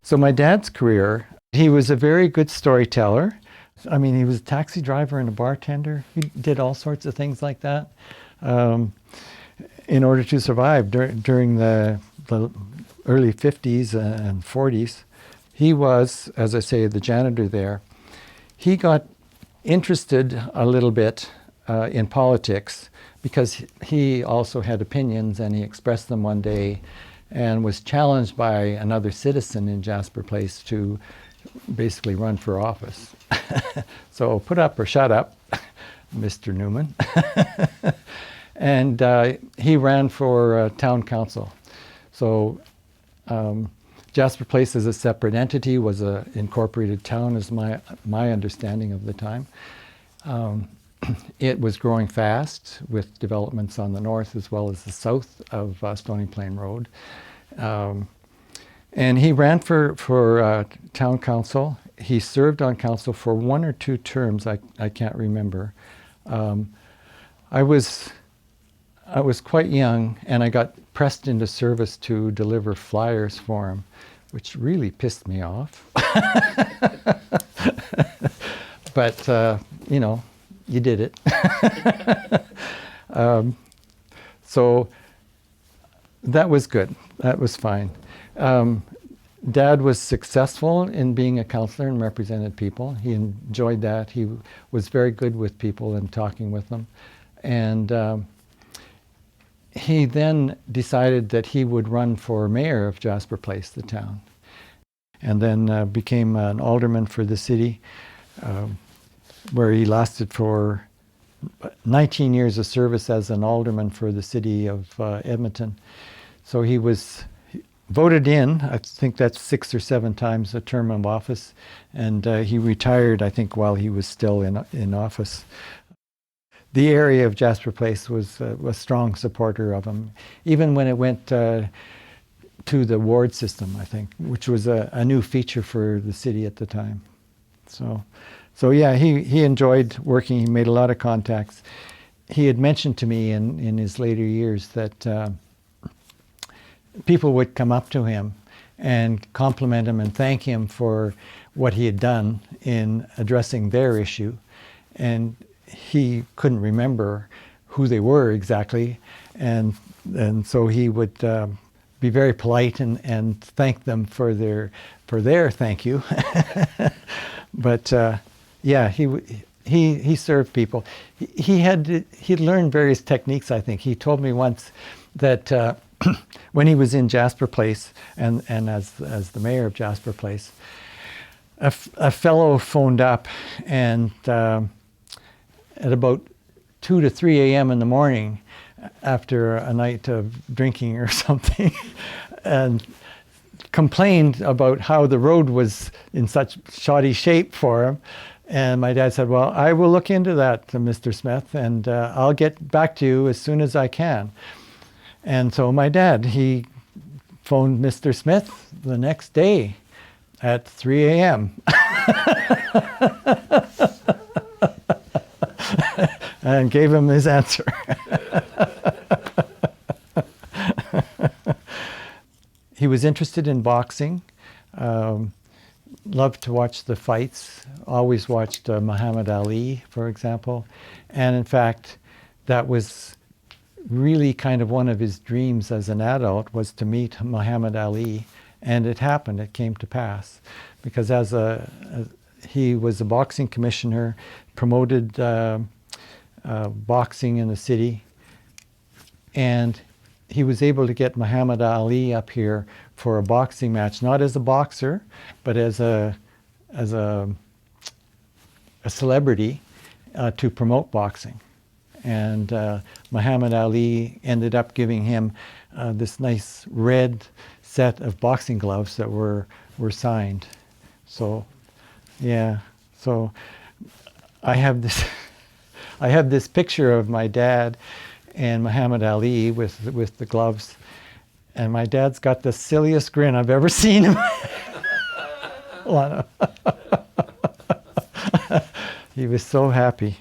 So my dad's career, he was a very good storyteller. I mean, he was a taxi driver and a bartender. He did all sorts of things like that in order to survive during the early 50s and 40s. He was, as I say, the janitor there. He got interested a little bit in politics because he also had opinions, and he expressed them one day and was challenged by another citizen in Jasper Place to basically run for office. So put up or shut up, Mr. Newman. And he ran for town council. So Jasper Place as a separate entity was an incorporated town, is my understanding of the time. It was growing fast with developments on the north as well as the south of Stony Plain Road. And he ran for town council. He served on council for 1 or 2 terms, I can't remember. I was quite young, and I got pressed into service to deliver flyers for him, which really pissed me off. But, you know, you did it. So that was good. That was fine. Dad was successful in being a counselor and represented people. He enjoyed that. He was very good with people and talking with them. And he then decided that he would run for mayor of Jasper Place, the town. And then became an alderman for the city, where he lasted for 19 years of service as an alderman for the city of Edmonton. So he was voted in, I think that's 6 or 7 times a term of office, and he retired, I think, while he was still in office. The area of Jasper Place was a strong supporter of him, even when it went to the ward system, I think, which was a new feature for the city at the time. So yeah, he enjoyed working. He made a lot of contacts. He had mentioned to me in his later years that people would come up to him and compliment him and thank him for what he had done in addressing their issue. And he couldn't remember who they were exactly. And so he would be very polite and thank them for their thank you. But yeah, he served people. He'd learned various techniques, I think. He told me once that when he was in Jasper Place and as the mayor of Jasper Place, a fellow phoned up and at about 2 to 3 a.m. in the morning, after a night of drinking or something, and complained about how the road was in such shoddy shape for him. And my dad said, well, I will look into that, Mr. Smith, and I'll get back to you as soon as I can. And so my dad, he phoned Mr. Smith the next day at 3 a.m. and gave him his answer. He was interested in boxing, loved to watch the fights, always watched Muhammed Ali, for example. And in fact, that was really kind of one of his dreams as an adult, was to meet Muhammed Ali. And it happened, it came to pass. Because he was a boxing commissioner, promoted boxing in the city, and he was able to get Muhammed Ali up here for a boxing match, not as a boxer, but as a celebrity to promote boxing. And Muhammed Ali ended up giving him this nice red set of boxing gloves that were signed. So, yeah. So I have this picture of my dad and Muhammed Ali with the gloves, and my dad's got the silliest grin I've ever seen him. He was so happy.